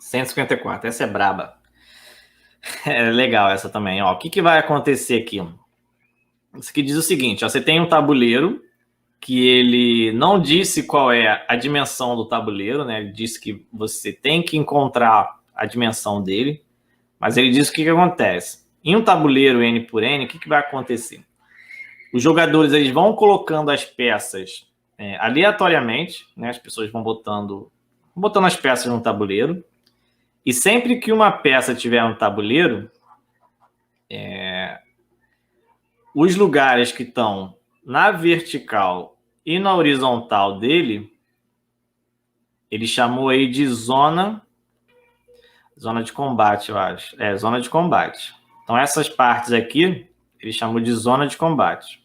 154. Essa é braba. É legal essa também. Ó, o que vai acontecer aqui? Isso aqui diz o seguinte, ó, você tem um tabuleiro que ele não disse qual é a dimensão do tabuleiro, né? Ele disse que você tem que encontrar a dimensão dele, mas ele diz o que acontece. Em um tabuleiro N por N, o que vai acontecer? Os jogadores eles vão colocando as peças aleatoriamente, né? As pessoas vão botando as peças no tabuleiro, e sempre que uma peça tiver no tabuleiro, os lugares que estão na vertical e na horizontal dele, ele chamou aí de zona de combate, eu acho. Zona de combate. Então, essas partes aqui, ele chamou de zona de combate.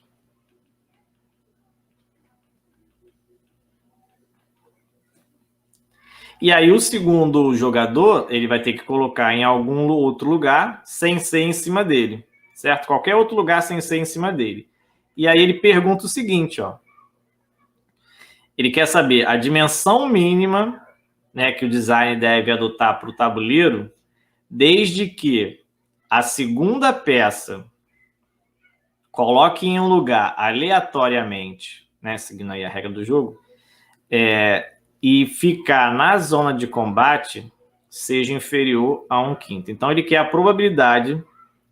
E aí, o segundo jogador, ele vai ter que colocar em algum outro lugar sem ser em cima dele, certo? Qualquer outro lugar sem ser em cima dele. E aí, ele pergunta o seguinte, ó. Ele quer saber a dimensão mínima, né, que o design deve adotar para o tabuleiro, desde que a segunda peça coloque em um lugar aleatoriamente, né, seguindo aí a regra do jogo, e ficar na zona de combate seja inferior a 1/5. Então, ele quer a probabilidade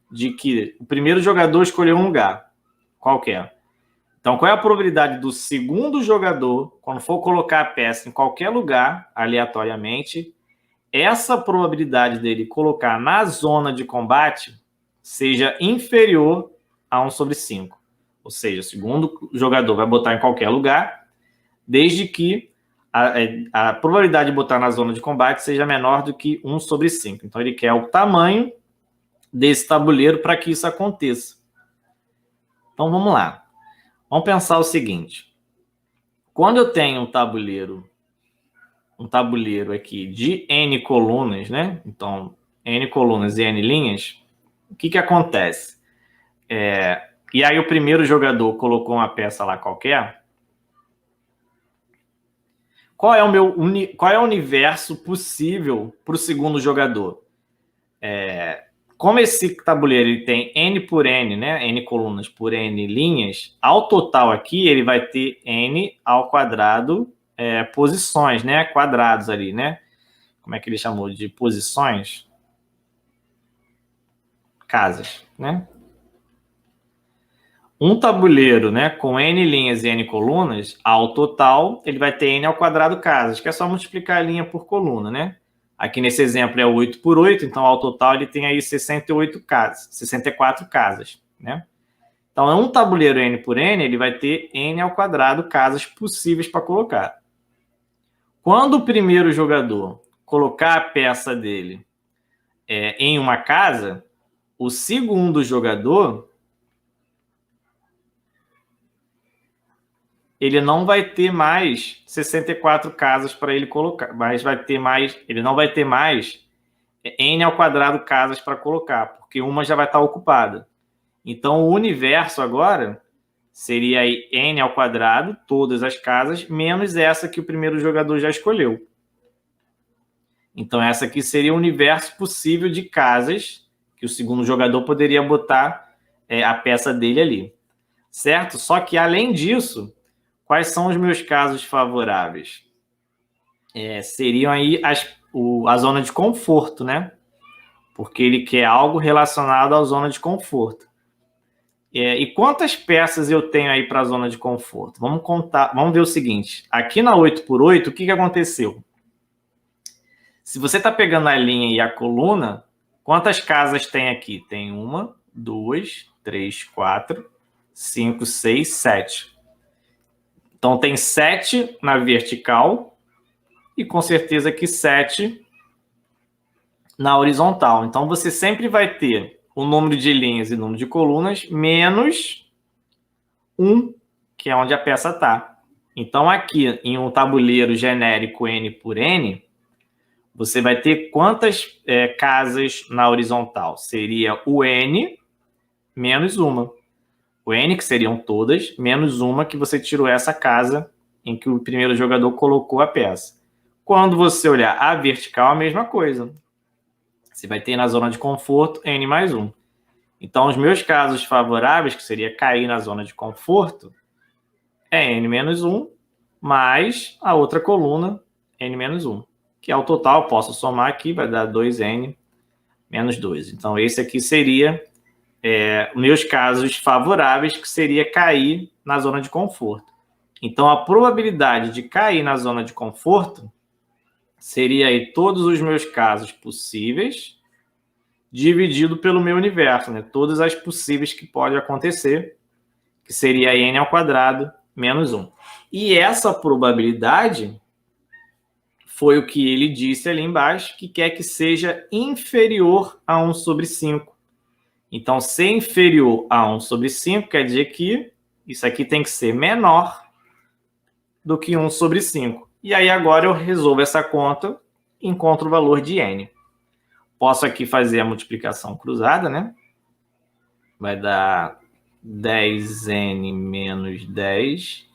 de que o primeiro jogador escolher um lugar qualquer. Então, qual é a probabilidade do segundo jogador, quando for colocar a peça em qualquer lugar, aleatoriamente, essa probabilidade dele colocar na zona de combate seja inferior a 1/5. Ou seja, o segundo jogador vai botar em qualquer lugar, desde que a probabilidade de botar na zona de combate seja menor do que 1/5. Então, ele quer o tamanho desse tabuleiro para que isso aconteça. Então, vamos lá. Vamos pensar o seguinte. Quando eu tenho um tabuleiro aqui de N colunas, né? Então, N colunas e N linhas, o que acontece? E aí o primeiro jogador colocou uma peça lá qualquer. Qual é o universo possível para o segundo jogador? Como esse tabuleiro ele tem N por N, né? N colunas por N linhas, ao total aqui ele vai ter N ao quadrado posições, né? Quadrados ali, né? Como é que ele chamou de posições? Casas, né? Um tabuleiro, né, com N linhas e N colunas, ao total, ele vai ter N ao quadrado casas, que é só multiplicar a linha por coluna, né? Aqui nesse exemplo é 8 por 8, então ao total ele tem aí 64 casas, né? Então, um tabuleiro N por N, ele vai ter N ao quadrado casas possíveis para colocar. Quando o primeiro jogador colocar a peça dele em uma casa, o segundo jogador ele não vai ter mais 64 casas para ele colocar, mas ele não vai ter mais N ao quadrado casas para colocar, porque uma já vai estar ocupada. Então, o universo agora seria aí N ao quadrado, todas as casas, menos essa que o primeiro jogador já escolheu. Então, essa aqui seria o universo possível de casas que o segundo jogador poderia botar a peça dele ali. Certo? Só que, além disso, quais são os meus casos favoráveis? Seriam aí a zona de conforto, né? Porque ele quer algo relacionado à zona de conforto. E quantas peças eu tenho aí para a zona de conforto? Vamos contar, vamos ver o seguinte. Aqui na 8 por 8, o que aconteceu? Se você está pegando a linha e a coluna, quantas casas tem aqui? Tem 1, 2, 3, 4, 5, 6, 7. Então, tem 7 na vertical e, com certeza, aqui 7 na horizontal. Então, você sempre vai ter o número de linhas e número de colunas menos 1, que é onde a peça está. Então, aqui, em um tabuleiro genérico N por N, você vai ter quantas casas na horizontal? Seria o N menos uma. O N, que seriam todas, menos uma que você tirou essa casa em que o primeiro jogador colocou a peça. Quando você olhar a vertical, a mesma coisa. Você vai ter na zona de conforto N mais 1. Então, os meus casos favoráveis, que seria cair na zona de conforto, é N menos 1, mais a outra coluna, N menos 1. Que é o total, posso somar aqui, vai dar 2N menos 2. Então, esse aqui seria meus casos favoráveis, que seria cair na zona de conforto. Então, a probabilidade de cair na zona de conforto seria aí todos os meus casos possíveis dividido pelo meu universo, né? Todas as possíveis que pode acontecer, que seria n ao quadrado menos 1. E essa probabilidade foi o que ele disse ali embaixo, que quer que seja inferior a 1 sobre 5. Então, ser inferior a 1 sobre 5 quer dizer que isso aqui tem que ser menor do que 1 sobre 5. E aí agora eu resolvo essa conta e encontro o valor de n. Posso aqui fazer a multiplicação cruzada, né? Vai dar 10n menos 10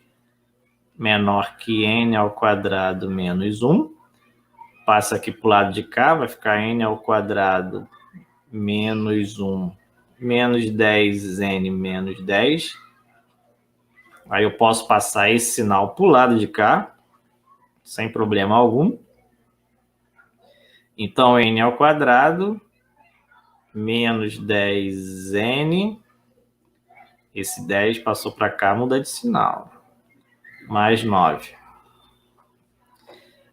menor que n ao quadrado menos 1. Passa aqui para o lado de cá, vai ficar n ao quadrado menos 1 menos 10n menos 10. Aí eu posso passar esse sinal para o lado de cá, sem problema algum. Então, n ao quadrado menos 10n. Esse 10 passou para cá, muda de sinal. Mais 9.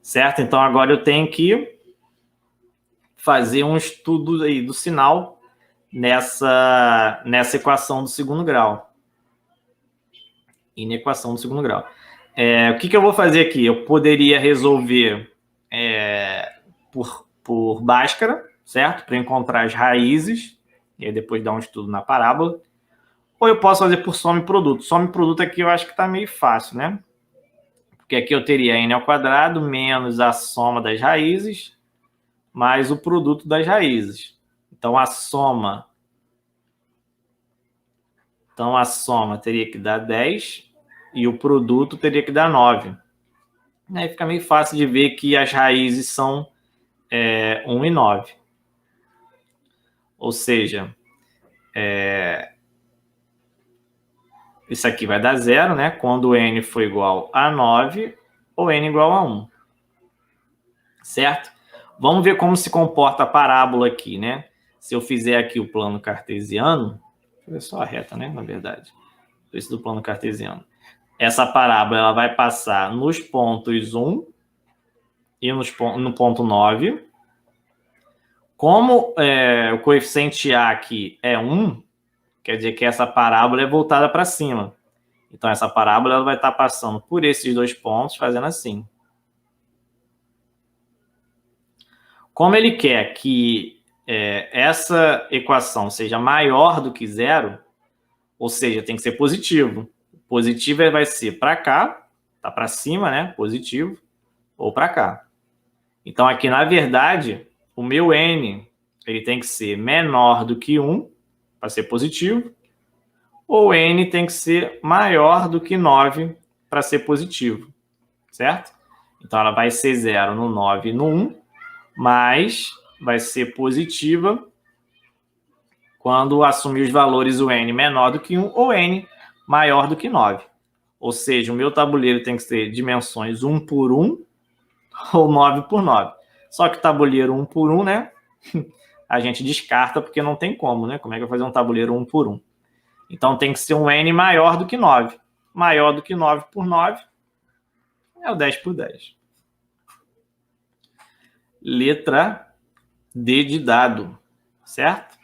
Certo? Então, agora eu tenho que fazer um estudo aí do sinal nessa equação do segundo grau. Inequação do segundo grau. O que eu vou fazer aqui? Eu poderia resolver por Bhaskara, certo? Para encontrar as raízes, e aí depois dar um estudo na parábola. Ou eu posso fazer por soma e produto. Soma e produto aqui eu acho que está meio fácil, né? Porque aqui eu teria n ao quadrado menos a soma das raízes mais o produto das raízes. Então, a soma teria que dar 10 e o produto teria que dar 9. Aí fica meio fácil de ver que as raízes são 1 e 9. Ou seja, isso aqui vai dar 0, né? Quando n for igual a 9 ou n igual a 1. Certo? Vamos ver como se comporta a parábola aqui, né? Se eu fizer aqui o plano cartesiano, deixa eu ver só a reta, né? Na verdade, esse do plano cartesiano. Essa parábola ela vai passar nos pontos 1 e no ponto 9. Como o coeficiente A aqui é 1, quer dizer que essa parábola é voltada para cima. Então, essa parábola ela vai estar passando por esses dois pontos, fazendo assim. Como ele quer que essa equação seja maior do que 0, ou seja, tem que ser positivo. Positivo vai ser para cá, tá para cima, né? Positivo, ou para cá. Então, aqui, na verdade, o meu n ele tem que ser menor do que 1 para ser positivo, ou n tem que ser maior do que 9 para ser positivo, certo? Então, ela vai ser 0 no 9 e no 1, mas vai ser positiva quando assumir os valores o n menor do que 1 ou n maior do que 9. Ou seja, o meu tabuleiro tem que ter dimensões 1 por 1 ou 9 por 9. Só que tabuleiro 1 por 1, né? A gente descarta porque não tem como, né? Como é que eu vou fazer um tabuleiro 1 por 1? Então tem que ser um n maior do que 9. Maior do que 9 por 9 é o 10 por 10. Letra D de dado, certo?